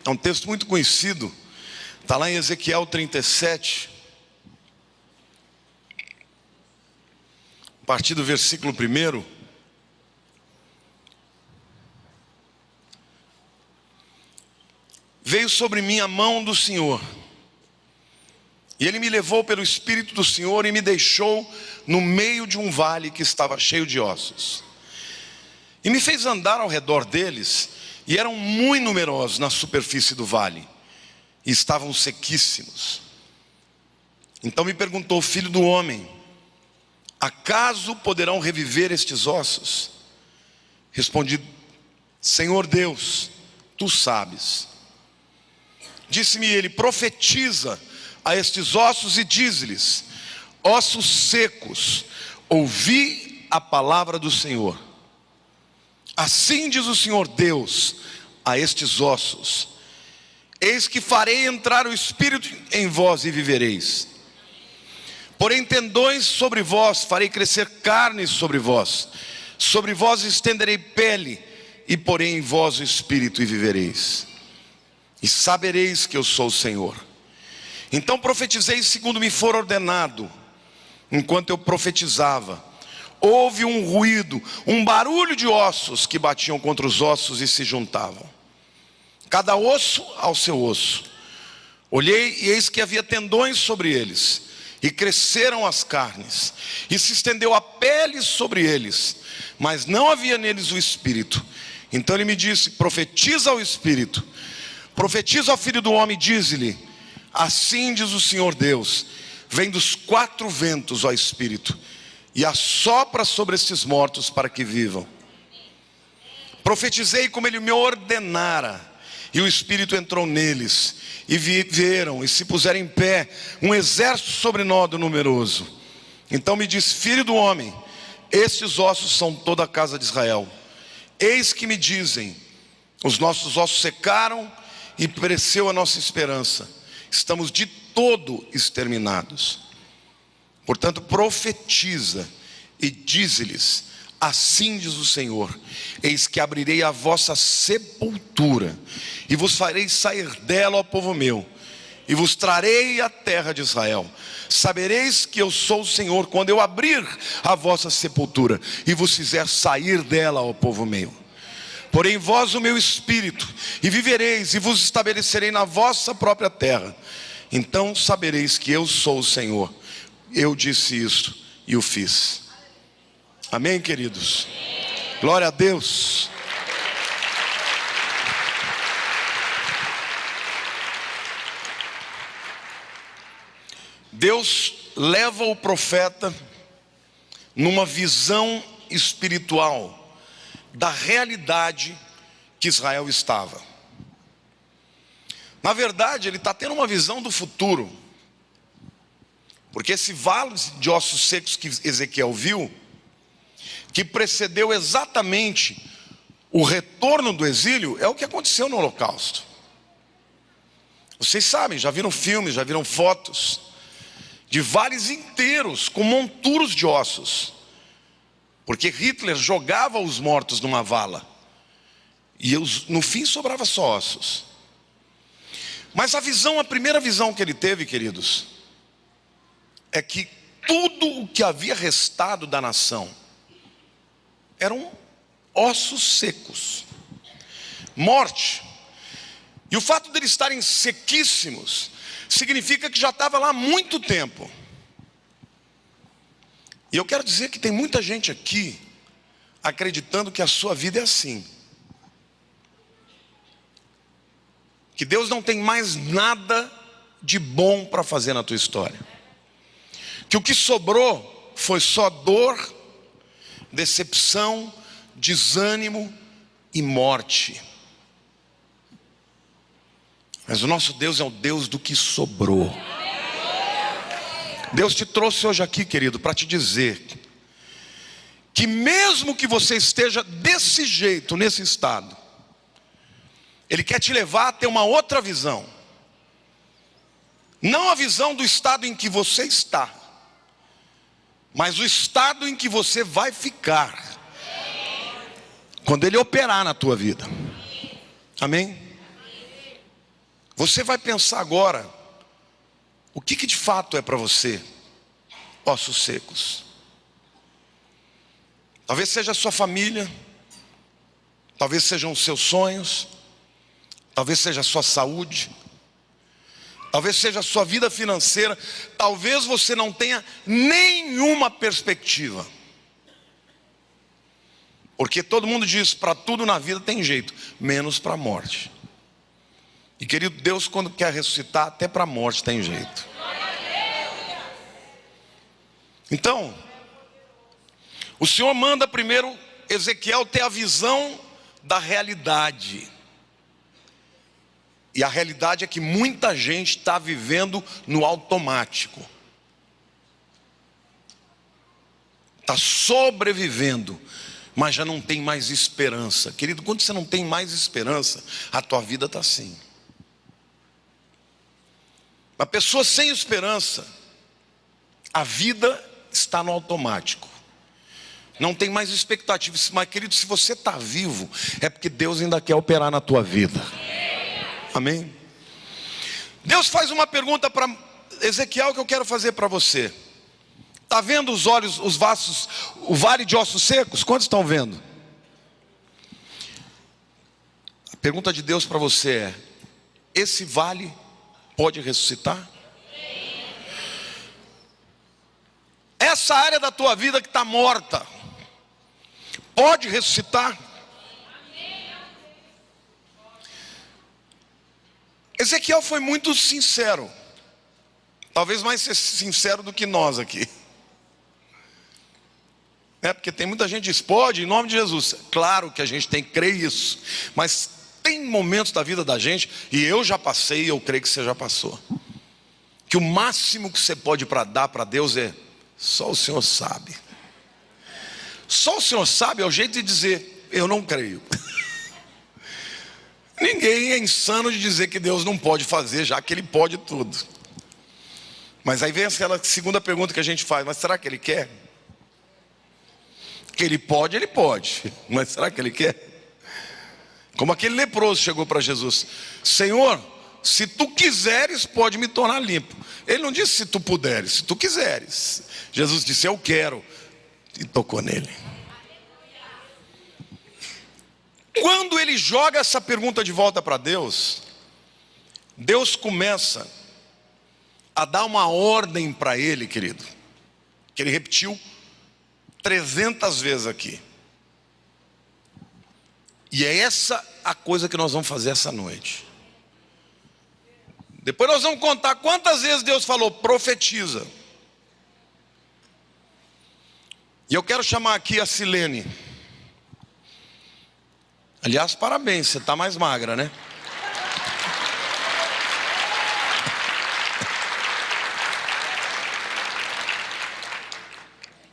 É um texto muito conhecido, está lá em Ezequiel 37, a partir do versículo 1. Veio sobre mim a mão do Senhor, e Ele me levou pelo Espírito do Senhor e me deixou no meio de um vale que estava cheio de ossos. E me fez andar ao redor deles, e eram muito numerosos na superfície do vale, e estavam sequíssimos. Então me perguntou: filho do homem, acaso poderão reviver estes ossos? Respondi: Senhor Deus, tu sabes. Disse-me ele: profetiza a estes ossos e diz-lhes: ossos secos, ouvi a palavra do Senhor. Assim diz o Senhor Deus a estes ossos: eis que farei entrar o Espírito em vós e vivereis. Porém tendões sobre vós, farei crescer carne sobre vós estenderei pele, e porei em vós o Espírito e vivereis. E sabereis que eu sou o Senhor. Então profetizei segundo me for ordenado. Enquanto eu profetizava, houve um ruído, um barulho de ossos que batiam contra os ossos e se juntavam, cada osso ao seu osso. Olhei e eis que havia tendões sobre eles, e cresceram as carnes, e se estendeu a pele sobre eles, mas não havia neles o Espírito. Então ele me disse: profetiza ao Espírito, profetiza ao Filho do homem, diz-lhe: assim diz o Senhor Deus: vem dos 4 ventos, ó Espírito, e assopra sobre estes mortos para que vivam. Profetizei como ele me ordenara, e o Espírito entrou neles, e viveram, e se puseram em pé, um exército sobrenome numeroso. Então me disse: filho do homem, estes ossos são toda a casa de Israel. Eis que me dizem: os nossos ossos secaram, e pereceu a nossa esperança, estamos de todo exterminados. Portanto profetiza e dize-lhes: assim diz o Senhor: eis que abrirei a vossa sepultura, e vos farei sair dela, ó povo meu, e vos trarei à terra de Israel. Sabereis que eu sou o Senhor, quando eu abrir a vossa sepultura, e vos fizer sair dela, ó povo meu. Porém vós o meu Espírito, e vivereis, e vos estabelecerei na vossa própria terra. Então sabereis que eu sou o Senhor. Eu disse isso e o fiz. Amém, queridos? Glória a Deus. Deus leva o profeta numa visão espiritual da realidade que Israel estava. Na verdade, ele está tendo uma visão do futuro, porque esse vale de ossos secos que Ezequiel viu, que precedeu exatamente o retorno do exílio, é o que aconteceu no Holocausto. Vocês sabem, já viram filmes, já viram fotos de vales inteiros com monturos de ossos, porque Hitler jogava os mortos numa vala, e no fim sobrava só ossos. Mas a primeira visão que ele teve, queridos, é que tudo o que havia restado da nação eram ossos secos, morte. E o fato de eles estarem sequíssimos significa que já estava lá há muito tempo. E eu quero dizer que tem muita gente aqui acreditando que a sua vida é assim, que Deus não tem mais nada de bom para fazer na tua história, que o que sobrou foi só dor, decepção, desânimo e morte. Mas o nosso Deus é o Deus do que sobrou. Deus te trouxe hoje aqui, querido, para te dizer que mesmo que você esteja desse jeito, nesse estado, Ele quer te levar a ter uma outra visão. Não a visão do estado em que você está, mas o estado em que você vai ficar quando Ele operar na tua vida. Amém? Você vai pensar agora, o que de fato é para você ossos secos? Talvez seja a sua família, talvez sejam os seus sonhos, talvez seja a sua saúde, talvez seja a sua vida financeira, talvez você não tenha nenhuma perspectiva. Porque todo mundo diz, para tudo na vida tem jeito, menos para a morte. E querido, Deus quando quer ressuscitar, até para a morte tem jeito. Então, o Senhor manda primeiro Ezequiel ter a visão da realidade. E a realidade é que muita gente está vivendo no automático. Está sobrevivendo, mas já não tem mais esperança. Querido, quando você não tem mais esperança, a tua vida está assim. Uma pessoa sem esperança, a vida está no automático. Não tem mais expectativa. Mas querido, se você está vivo, é porque Deus ainda quer operar na tua vida. Amém? Deus faz uma pergunta para Ezequiel que eu quero fazer para você. Está vendo os olhos, os vasos, o vale de ossos secos? Quantos estão vendo? A pergunta de Deus para você é: esse vale pode ressuscitar? Essa área da tua vida que está morta, pode ressuscitar? Ezequiel foi muito sincero, talvez mais sincero do que nós aqui. Porque tem muita gente que diz, pode, em nome de Jesus. Claro que a gente tem que crer isso, mas tem momentos da vida da gente, e eu já passei, e eu creio que você já passou, que o máximo que você pode dar para Deus é, só o Senhor sabe. Só o Senhor sabe é o jeito de dizer, eu não creio. Ninguém é insano de dizer que Deus não pode fazer, já que Ele pode tudo. Mas aí vem aquela segunda pergunta que a gente faz, mas será que Ele quer? Que Ele pode, mas será que Ele quer? Como aquele leproso chegou para Jesus, Senhor, se tu quiseres, pode me tornar limpo. Ele não disse se tu puderes, se tu quiseres. Jesus disse, eu quero, e tocou nele. Quando ele joga essa pergunta de volta para Deus, Deus começa a dar uma ordem para ele, querido, que ele repetiu 300 vezes aqui. E é essa a coisa que nós vamos fazer essa noite. Depois nós vamos contar quantas vezes Deus falou, profetiza. E eu quero chamar aqui a Silene. Aliás, parabéns, você está mais magra, né?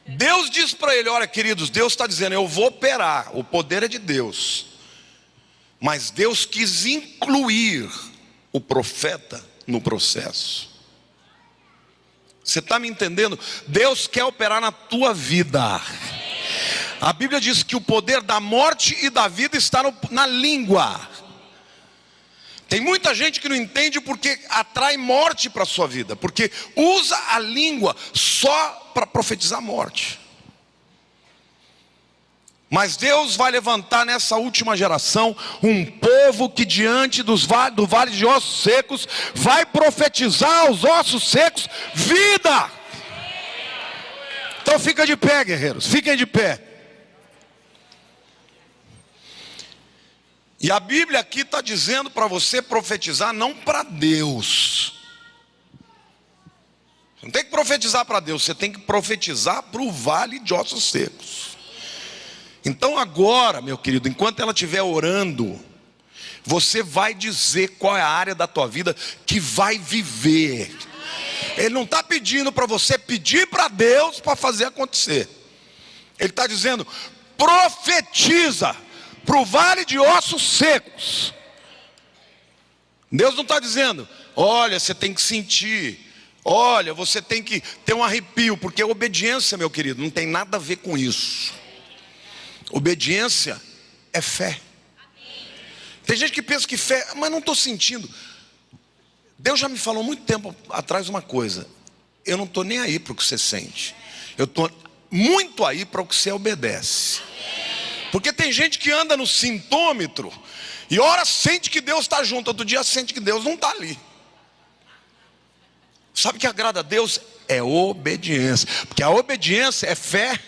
Deus diz para ele, olha queridos, Deus está dizendo, eu vou operar, o poder é de Deus. Mas Deus quis incluir o profeta no processo. Você está me entendendo? Deus quer operar na tua vida. A Bíblia diz que o poder da morte e da vida está na língua. Tem muita gente que não entende porque atrai morte para a sua vida, porque usa a língua só para profetizar morte. Mas Deus vai levantar nessa última geração um povo que diante do vale de ossos secos vai profetizar aos ossos secos vida. Então fica de pé, guerreiros, fiquem de pé. E a Bíblia aqui está dizendo para você profetizar não para Deus. Você não tem que profetizar para Deus, você tem que profetizar para o vale de ossos secos. Então agora, meu querido, enquanto ela estiver orando, você vai dizer qual é a área da tua vida que vai viver. Ele não está pedindo para você pedir para Deus para fazer acontecer. Ele está dizendo, profetiza para o vale de ossos secos. Deus não está dizendo, olha, você tem que sentir, olha, você tem que ter um arrepio, porque obediência, meu querido, não tem nada a ver com isso. Obediência é fé. Tem gente que pensa que fé, mas não estou sentindo. Deus já me falou muito tempo atrás uma coisa: eu não estou nem aí para o que você sente, eu estou muito aí para o que você obedece. Porque tem gente que anda no sintômetro e ora sente que Deus está junto, outro dia sente que Deus não está ali. Sabe o que agrada a Deus? É obediência. Porque a obediência é fé.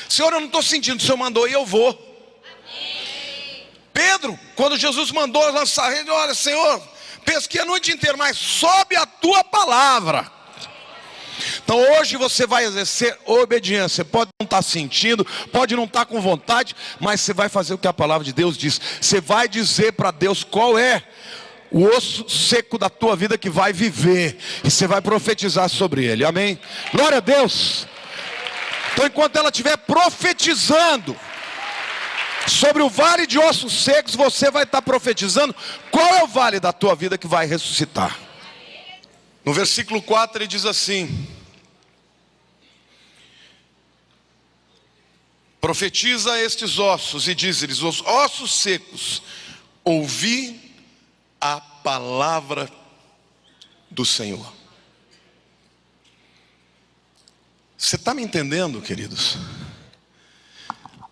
Senhor, eu não estou sentindo, o Senhor mandou e eu vou. Pedro, quando Jesus mandou lançar a rede, olha, Senhor, pesquei a noite inteira, mas sobe a tua palavra. Então hoje você vai exercer obediência. Pode não estar sentindo, pode não estar com vontade, mas você vai fazer o que a palavra de Deus diz. Você vai dizer para Deus qual é o osso seco da tua vida que vai viver, e você vai profetizar sobre ele. Amém? Glória a Deus. Então enquanto ela estiver profetizando sobre o vale de ossos secos, você vai estar profetizando qual é o vale da tua vida que vai ressuscitar. No versículo 4 ele diz assim: profetiza estes ossos e diz-lhes: os ossos secos, ouvi a palavra do Senhor. Você está me entendendo, queridos?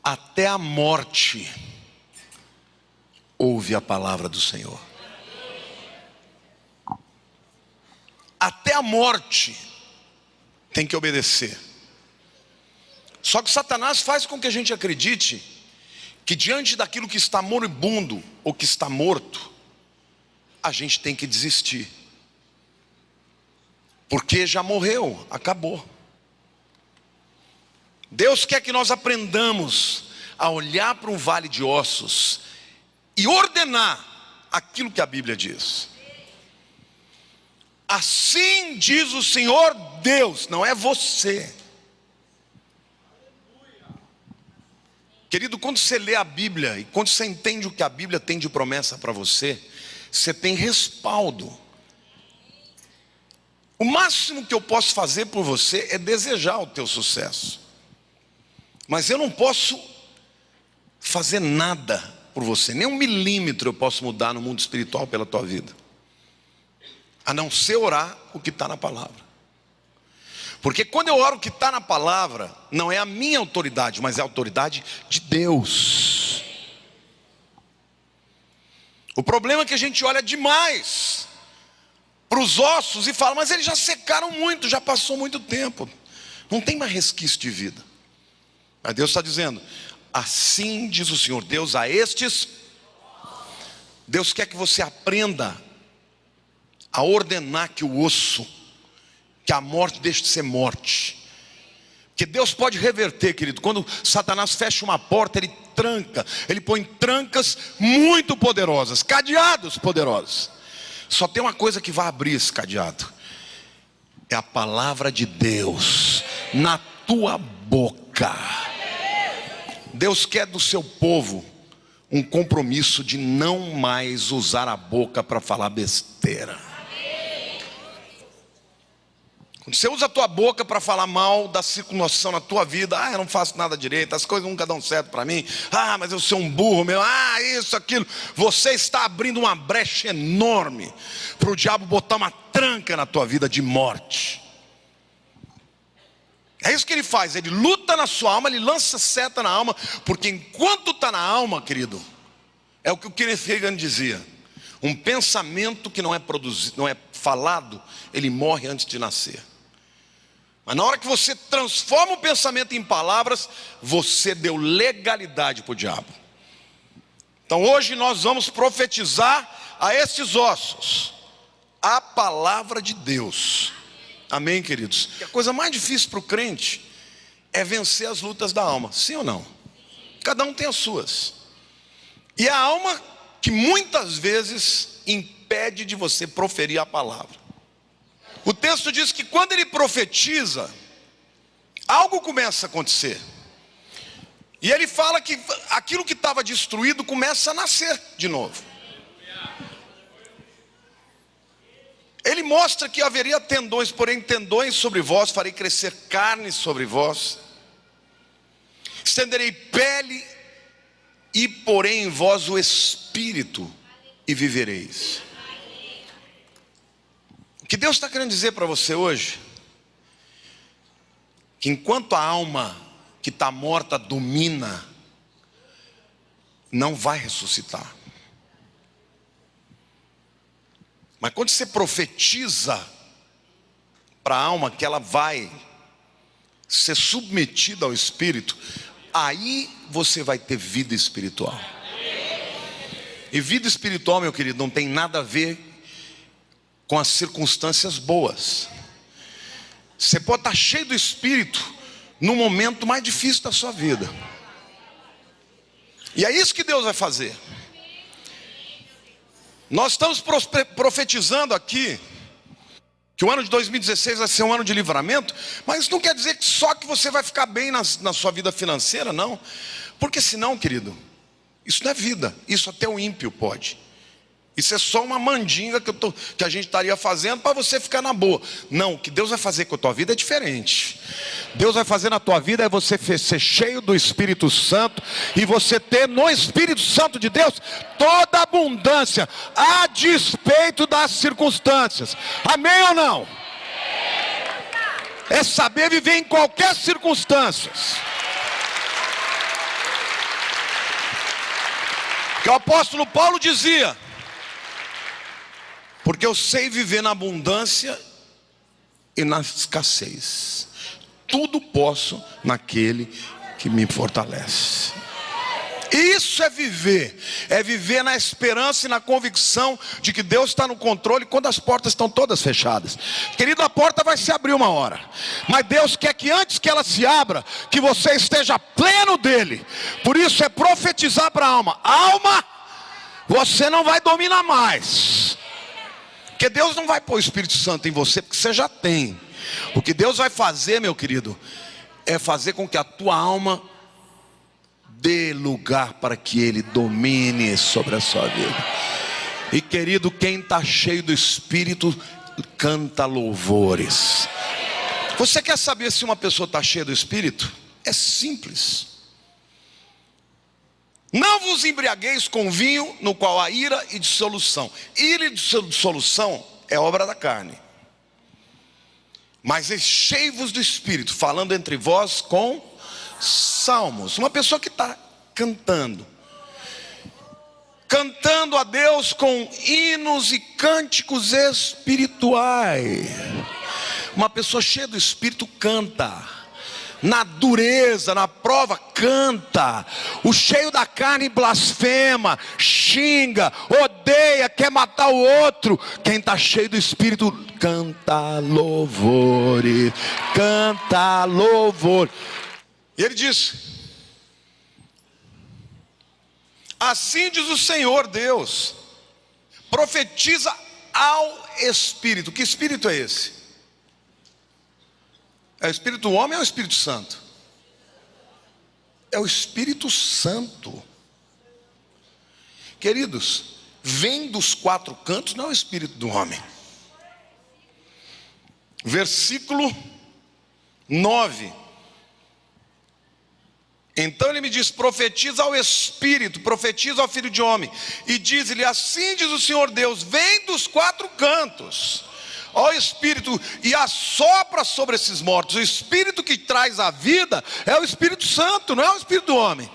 Até a morte ouve a palavra do Senhor. Até a morte tem que obedecer. Só que Satanás faz com que a gente acredite que diante daquilo que está moribundo ou que está morto, a gente tem que desistir, porque já morreu, acabou. Deus quer que nós aprendamos a olhar para um vale de ossos e ordenar aquilo que a Bíblia diz. Assim diz o Senhor Deus, não é você. Querido, quando você lê a Bíblia e quando você entende o que a Bíblia tem de promessa para você, você tem respaldo. O máximo que eu posso fazer por você é desejar o teu sucesso, mas eu não posso fazer nada por você, nem 1 milímetro eu posso mudar no mundo espiritual pela tua vida, a não ser orar o que está na palavra. Porque quando eu oro o que está na palavra, não é a minha autoridade, mas é a autoridade de Deus. O problema é que a gente olha demais para os ossos e fala: mas eles já secaram muito, já passou muito tempo, não tem mais resquício de vida. Mas Deus está dizendo: assim diz o Senhor Deus a estes. Deus quer que você aprenda a ordenar que o osso, que a morte deixe de ser morte. Que Deus pode reverter, querido. Quando Satanás fecha uma porta, ele tranca, ele põe trancas muito poderosas, cadeados poderosos. Só tem uma coisa que vai abrir esse cadeado: é a palavra de Deus na tua boca. Deus quer do seu povo um compromisso de não mais usar a boca para falar besteira. Quando você usa a tua boca para falar mal da circunlocução na tua vida: eu não faço nada direito, as coisas nunca dão certo para mim, mas eu sou um burro meu, isso, aquilo. Você está abrindo uma brecha enorme para o diabo botar uma tranca na tua vida de morte. É isso que ele faz, ele luta na sua alma, ele lança seta na alma, porque enquanto está na alma, querido, é o que o Kenneth Hagin dizia: um pensamento que não é produzido, não é falado, ele morre antes de nascer. Mas na hora que você transforma o pensamento em palavras, você deu legalidade para o diabo. Então hoje nós vamos profetizar a esses ossos a palavra de Deus. Amém, queridos? A coisa mais difícil para o crente é vencer as lutas da alma. Sim ou não? Cada um tem as suas. E a alma que muitas vezes impede de você proferir a palavra. O texto diz que quando ele profetiza, algo começa a acontecer. E ele fala que aquilo que estava destruído começa a nascer de novo. Ele mostra que haveria tendões, porém tendões sobre vós, farei crescer carne sobre vós, estenderei pele e porei em vós o espírito e vivereis. que Deus está querendo dizer para você hoje, que enquanto a alma que está morta domina, não vai ressuscitar. Mas quando você profetiza para a alma que ela vai ser submetida ao Espírito, aí você vai ter vida espiritual. E vida espiritual, meu querido, não tem nada a ver com as circunstâncias boas. Você pode estar cheio do Espírito no momento mais difícil da sua vida. E é isso que Deus vai fazer. Nós estamos profetizando aqui que o ano de 2016 vai ser um ano de livramento, mas isso não quer dizer que só que você vai ficar bem na sua vida financeira, não. Porque senão, querido, isso não é vida, isso até o ímpio pode. Isso é só uma mandinga que a gente estaria fazendo para você ficar na boa. Não, o que Deus vai fazer com a tua vida é diferente. Deus vai fazer na tua vida é você ser cheio do Espírito Santo e você ter no Espírito Santo de Deus toda a abundância, a despeito das circunstâncias. Amém ou não? É saber viver em qualquer circunstância. Que o apóstolo Paulo dizia: porque eu sei viver na abundância e na escassez. Tudo posso naquele que me fortalece. Isso é viver na esperança e na convicção de que Deus está no controle quando as portas estão todas fechadas. Querido, a porta vai se abrir uma hora, mas Deus quer que antes que ela se abra, que você esteja pleno dele. Por isso é profetizar para a alma: alma, você não vai dominar mais. Porque Deus não vai pôr o Espírito Santo em você, porque você já tem. O que Deus vai fazer, meu querido, é fazer com que a tua alma dê lugar para que Ele domine sobre a sua vida. E querido, quem está cheio do Espírito, canta louvores. Você quer saber se uma pessoa está cheia do Espírito? É simples. Não vos embriagueis com vinho, no qual há ira e dissolução. Ira e dissolução é obra da carne. Mas enchei-vos do Espírito, falando entre vós com salmos. Uma pessoa que está cantando a Deus com hinos e cânticos espirituais. Uma pessoa cheia do Espírito canta. Na dureza, na prova, canta. O cheio da carne blasfema, xinga, odeia, quer matar o outro. Quem está cheio do Espírito canta louvores, canta louvor. E ele diz: assim diz o Senhor Deus, profetiza ao Espírito. Que Espírito é esse? É o Espírito do homem ou é o Espírito Santo? É o Espírito Santo. Queridos, vem dos quatro cantos, não é o Espírito do homem. Versículo 9. Então ele me diz: profetiza ao Espírito, profetiza ao Filho de homem, e diz-lhe: assim diz o Senhor Deus, vem dos quatro cantos, ó Espírito, e assopra sobre esses mortos. O Espírito que traz a vida é o Espírito Santo, não é o Espírito do homem.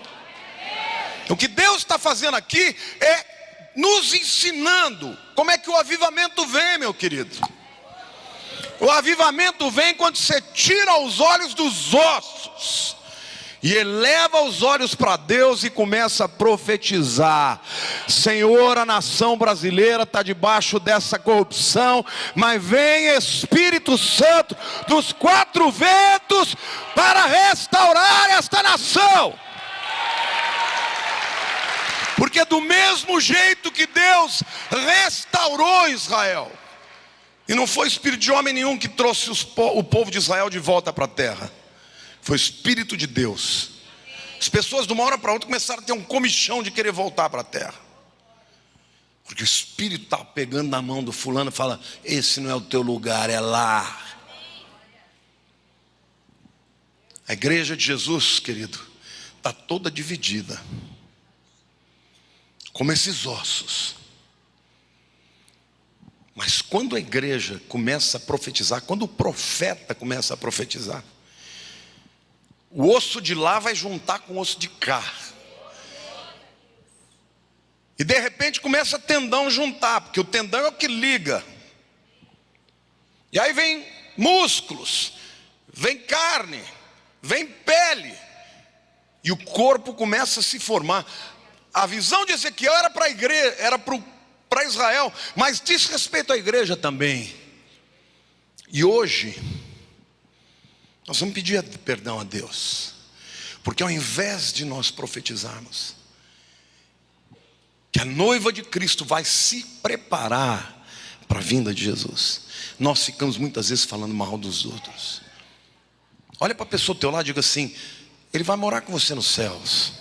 O que Deus está fazendo aqui é nos ensinando como é que o avivamento vem, meu querido. O avivamento vem quando você tira os olhos dos ossos e eleva os olhos para Deus e começa a profetizar. Senhor, a nação brasileira está debaixo dessa corrupção, mas vem Espírito Santo dos quatro ventos para restaurar esta nação. Porque do mesmo jeito que Deus restaurou Israel, e não foi espírito de homem nenhum que trouxe o povo de Israel de volta para a terra, foi o Espírito de Deus. As pessoas de uma hora para outra começaram a ter um comichão de querer voltar para a terra, porque o Espírito está pegando na mão do fulano e fala: esse não é o teu lugar, é lá. A igreja de Jesus, querido, está toda dividida, como esses ossos. Mas quando a igreja começa a profetizar, quando o profeta começa a profetizar, o osso de lá vai juntar com o osso de cá. E de repente começa a tendão juntar, porque o tendão é o que liga. E aí vem músculos, vem carne, vem pele. E o corpo começa a se formar. A visão de Ezequiel era para a igreja, era para Israel, mas diz respeito à igreja também. E hoje nós vamos pedir perdão a Deus, porque ao invés de nós profetizarmos que a noiva de Cristo vai se preparar para a vinda de Jesus, nós ficamos muitas vezes falando mal dos outros. Olha para a pessoa do teu lado e diga assim: ele vai morar com você nos céus.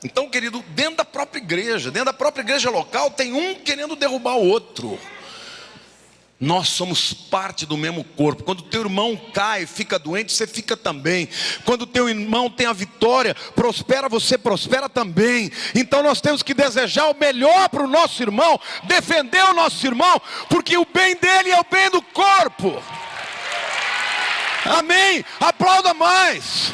Então, querido, dentro da própria igreja local, tem um querendo derrubar o outro. Nós somos parte do mesmo corpo. Quando teu irmão cai, fica doente, você fica também. Quando teu irmão tem a vitória, prospera, você prospera também. Então nós temos que desejar o melhor para o nosso irmão, defender o nosso irmão, porque o bem dele é o bem do corpo. Amém? Aplauda mais.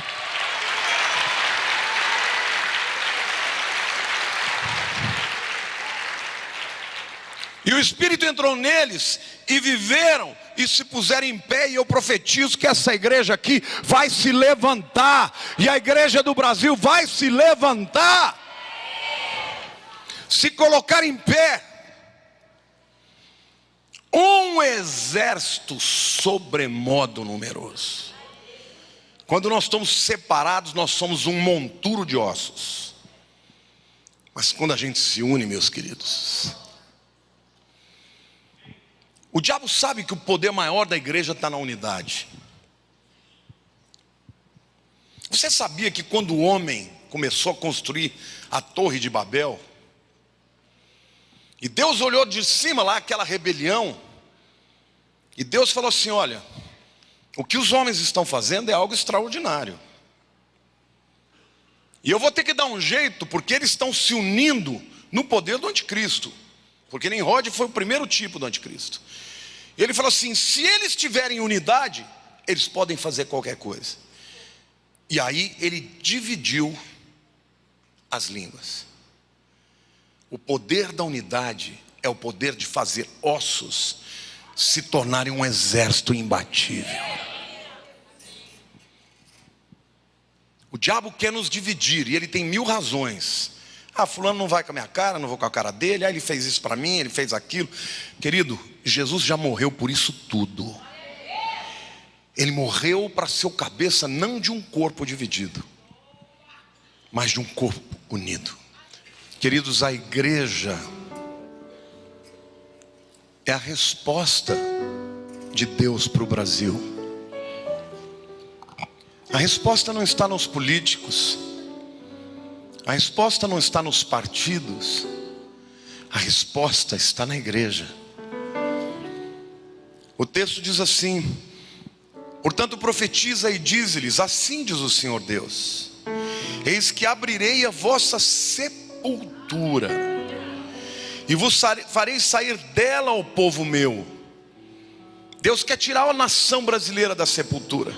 E o Espírito entrou neles e viveram e se puseram em pé. E eu profetizo que essa igreja aqui vai se levantar. E a igreja do Brasil vai se levantar. Se colocar em pé. Um exército sobremodo numeroso. Quando nós estamos separados, nós somos um monturo de ossos. Mas quando a gente se une, meus queridos, o diabo sabe que o poder maior da igreja está na unidade. Você sabia que quando o homem começou a construir a Torre de Babel, e Deus olhou de cima lá aquela rebelião, e Deus falou assim: olha, o que os homens estão fazendo é algo extraordinário. E eu vou ter que dar um jeito, porque eles estão se unindo no poder do anticristo. Porque Nimrod foi o primeiro tipo do anticristo. E ele falou assim: se eles tiverem unidade, eles podem fazer qualquer coisa. E aí ele dividiu as línguas. O poder da unidade é o poder de fazer ossos se tornarem um exército imbatível. O diabo quer nos dividir e ele tem 1000 razões. Ah, fulano não vai com a minha cara, não vou com a cara dele. Ah, ele fez isso para mim, ele fez aquilo. Querido, Jesus já morreu por isso tudo. Ele morreu para ser o cabeça não de um corpo dividido, mas de um corpo unido. Queridos, a igreja é a resposta de Deus para o Brasil. A resposta não está nos políticos. A resposta não está nos partidos. A resposta está na igreja. O texto diz assim: portanto profetiza e dize-lhes: assim diz o Senhor Deus, eis que abrirei a vossa sepultura, e vos farei sair dela o povo meu. Deus quer tirar a nação brasileira da sepultura.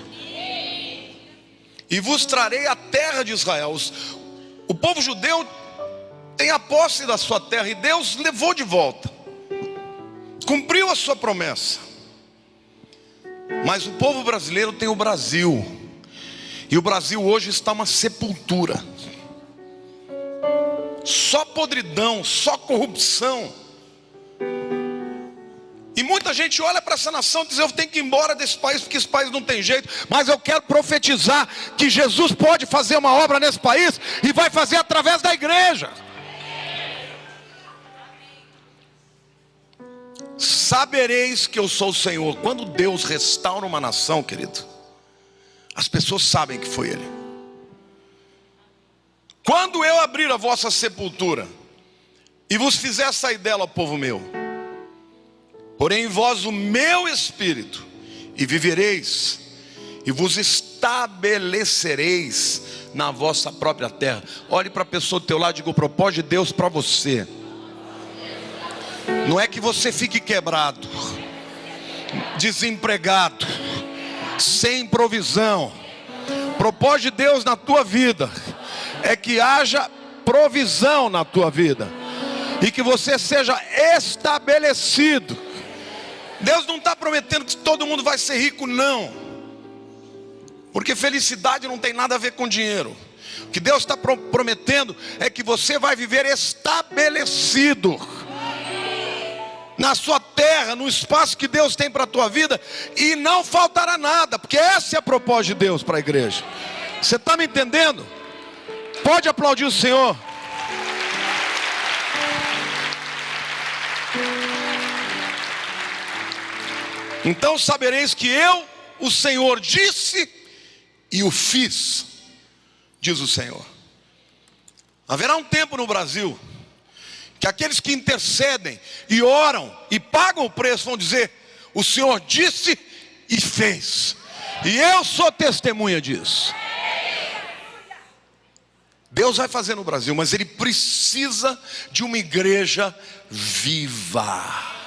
E vos trarei a terra de Israel. O povo judeu tem a posse da sua terra e Deus levou de volta. Cumpriu a sua promessa. Mas o povo brasileiro tem o Brasil. E o Brasil hoje está uma sepultura. Só podridão, só corrupção. E muita gente olha para essa nação e diz: eu tenho que ir embora desse país, porque esse país não tem jeito. Mas eu quero profetizar que Jesus pode fazer uma obra nesse país, e vai fazer através da igreja. Sabereis que eu sou o Senhor. Quando Deus restaura uma nação, querido, as pessoas sabem que foi Ele. Quando eu abrir a vossa sepultura e vos fizer sair dela, povo meu, porém em vós o meu espírito, e vivereis, e vos estabelecereis na vossa própria terra. Olhe para a pessoa do teu lado e diga: o propósito de Deus para você não é que você fique quebrado, desempregado, sem provisão. O propósito de Deus na tua vida é que haja provisão na tua vida e que você seja estabelecido. Deus não está prometendo que todo mundo vai ser rico, não, porque felicidade não tem nada a ver com dinheiro. O que Deus está prometendo é que você vai viver estabelecido na sua terra, no espaço que Deus tem para a tua vida, e não faltará nada, porque esse é o propósito de Deus para a igreja. Você está me entendendo? Pode aplaudir o Senhor. Então sabereis que eu, o Senhor, disse e o fiz, diz o Senhor. Haverá um tempo no Brasil que aqueles que intercedem e oram e pagam o preço vão dizer: o Senhor disse e fez, e eu sou testemunha disso. Deus vai fazer no Brasil, mas Ele precisa de uma igreja viva.